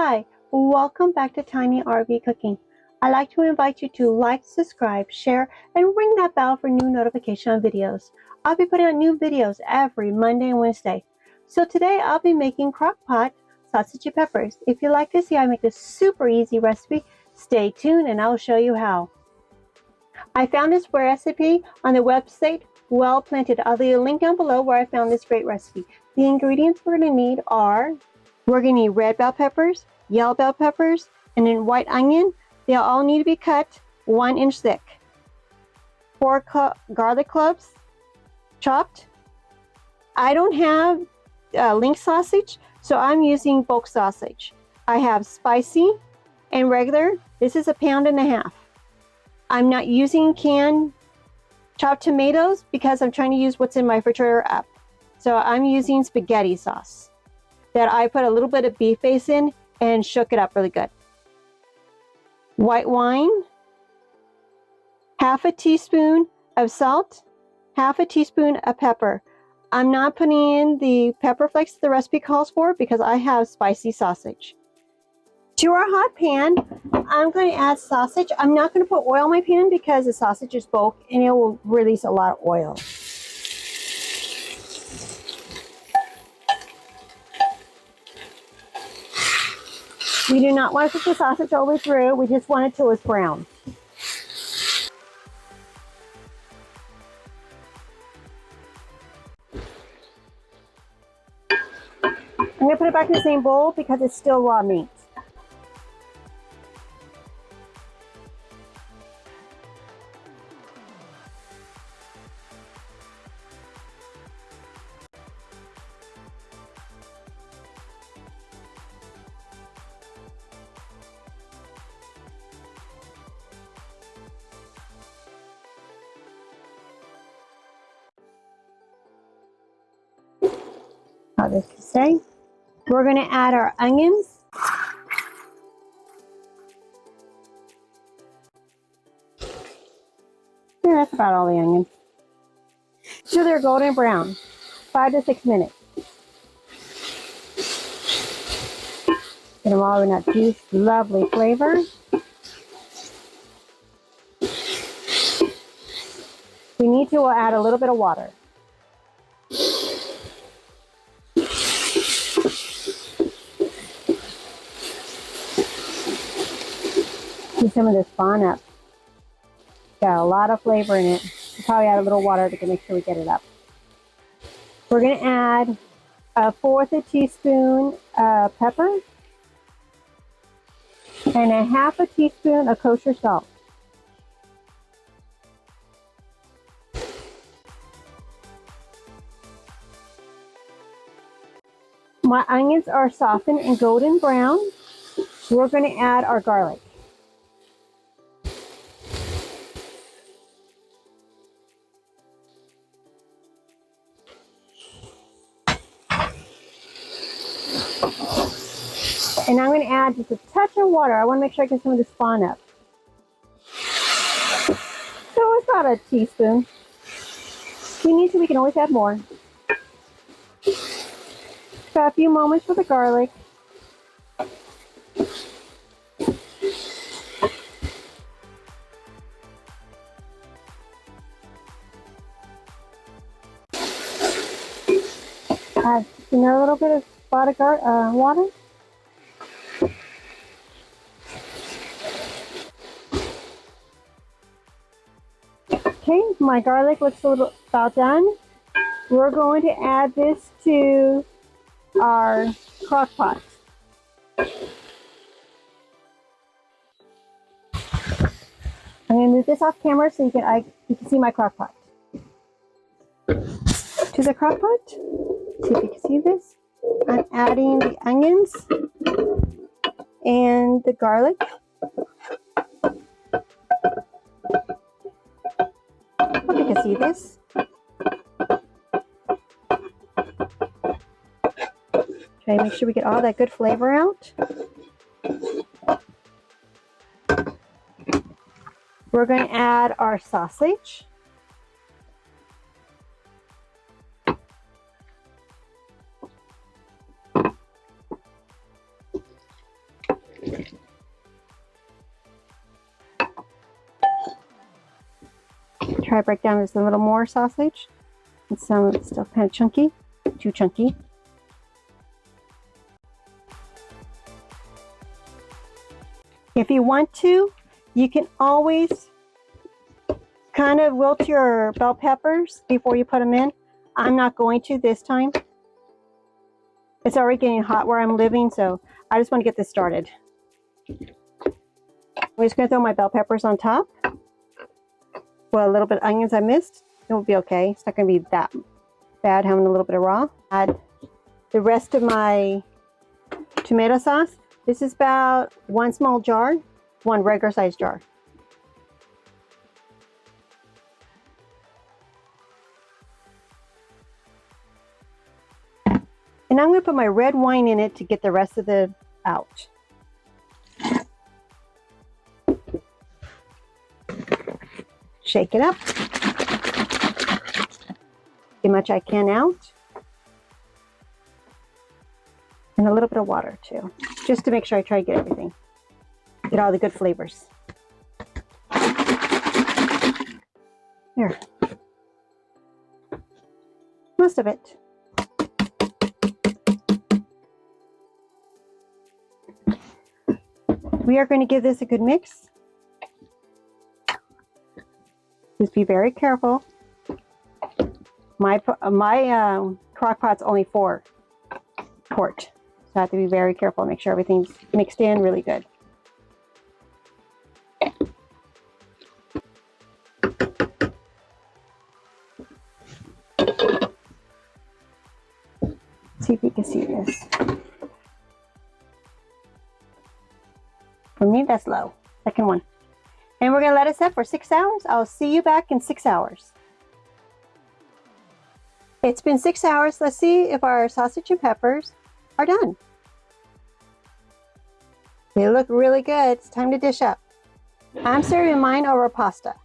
Hi, welcome back to Tiny RV Cooking. I'd like to invite you to like, subscribe, share, and ring that bell for new notification on videos. I'll be putting out new videos every Monday and Wednesday. So today I'll be making Crockpot sausage and peppers. If you'd like to see how I make this super easy recipe, stay tuned and I'll show you how. I found this recipe on the website Well Planted. I'll leave a link down below where I found this great recipe. The ingredients we're going to need are we're going to need red bell peppers, yellow bell peppers, and then white onion. They all need to be cut 1 inch thick. 4 garlic cloves chopped. I don't have link sausage, so I'm using bulk sausage. I have spicy and regular. This is 1.5 pounds. I'm not using canned chopped tomatoes because I'm trying to use what's in my refrigerator up. So I'm using spaghetti sauce that I put a little bit of beef base in and shook it up really good. White wine, 1/2 teaspoon of salt, 1/2 teaspoon of pepper. I'm not putting in the pepper flakes the recipe calls for because I have spicy sausage. To our hot pan, I'm going to add sausage. I'm not going to put oil in my pan because the sausage is bulk and it will release a lot of oil. We do not want to cook the sausage all the way through. We just want it till it's brown. I'm going to put it back in the same bowl because it's still raw meat. How this to say. We're going to add our onions. Yeah, that's about all the onions. Till they're golden brown, 5 to 6 minutes. Get them all in that juice, lovely flavor. If we need to, we'll add a little bit of water. See some of this spawn up. Got a lot of flavor in it. We'll probably add a little water to make sure we get it up. We're going to add 1/4 teaspoon of pepper and 1/2 teaspoon of kosher salt. My onions are softened and golden brown. We're going to add our garlic. And I'm going to add just a touch of water. I want to make sure I get some of the spawn up. So it's about 1 teaspoon. If we need to, we can always add more. Got a few moments for the garlic. Add another little bit of spotted water. Okay, my garlic looks a little about done. We're going to add this to our crock pot. I'm going to move this off camera so you can see my crock pot. To the crock pot, see if you can see this. I'm adding the onions and the garlic. Hope you can see this. Try to make sure we get all that good flavor out. We're going to add our sausage. try to break down this a little more sausage. And some of it's still kind of chunky, too chunky. If you want to, you can always kind of wilt your bell peppers before you put them in. I'm not going to this time. It's already getting hot where I'm living, so I just want to get this started. I'm just going to throw my bell peppers on top. Well, a little bit of onions I missed. It will be okay. It's not going to be that bad having a little bit of raw. Add the rest of my tomato sauce. This is about 1 small jar, 1 regular size jar. And I'm going to put my red wine in it to get the rest of the out. Shake it up. Get much I can out. And a little bit of water too, just to make sure I try to get everything. Get all the good flavors. There. Most of it. We are going to give this a good mix. Just be very careful. My crock-pot's only 4 quart. So I have to be very careful, make sure everything's mixed in really good. See if you can see this. For me, that's low. Second one. And we're going to let it set for 6 hours. I'll see you back in 6 hours. It's been 6 hours. Let's see if our sausage and peppers are done. They look really good. It's time to dish up. I'm serving mine over pasta.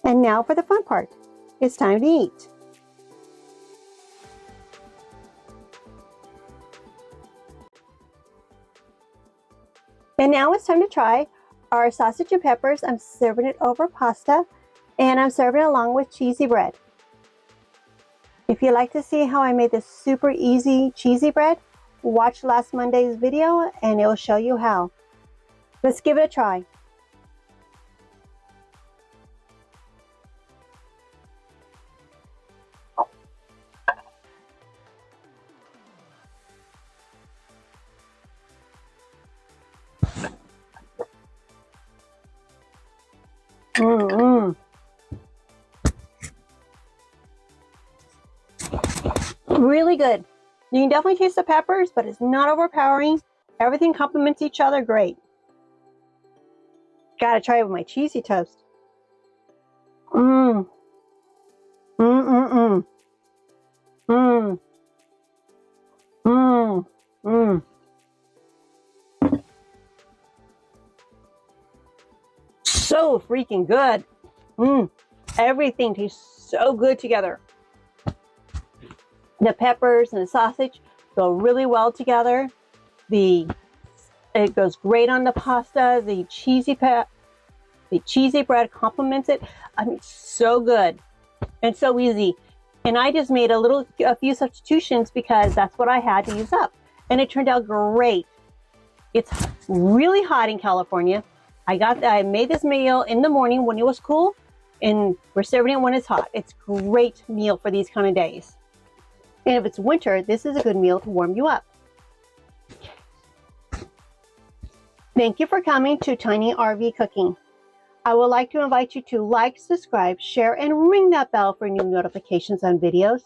And now for the fun part. It's time to eat. And now it's time to try our sausage and peppers. I'm serving it over pasta, and I'm serving it along with cheesy bread. If you'd like to see how I made this super easy cheesy bread, watch last Monday's video and it will show you how. Let's give it a try. Really good. You can definitely taste the peppers, but it's not overpowering. Everything complements each other great. Gotta try it with my cheesy toast. So freaking good. Everything tastes so good together. The peppers and the sausage go really well together. It goes great on the pasta. The cheesy bread complements it. I mean, so good and so easy. And I just made a few substitutions because that's what I had to use up, and it turned out great. It's really hot in California. I made this meal in the morning when it was cool, and we're serving it when it's hot. It's a great meal for these kind of days. And if it's winter, this is a good meal to warm you up. Thank you for coming to Tiny RV Cooking. I would like to invite you to like, subscribe, share, and ring that bell for new notifications on videos.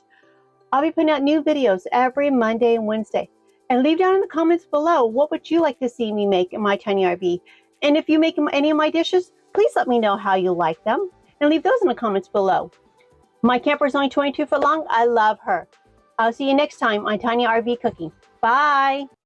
I'll be putting out new videos every Monday and Wednesday. And leave down in the comments below, what would you like to see me make in my tiny RV? And if you make any of my dishes, please let me know how you like them. And leave those in the comments below. My camper is only 22 foot long. I love her. I'll see you next time on Tiny RV Cooking. Bye!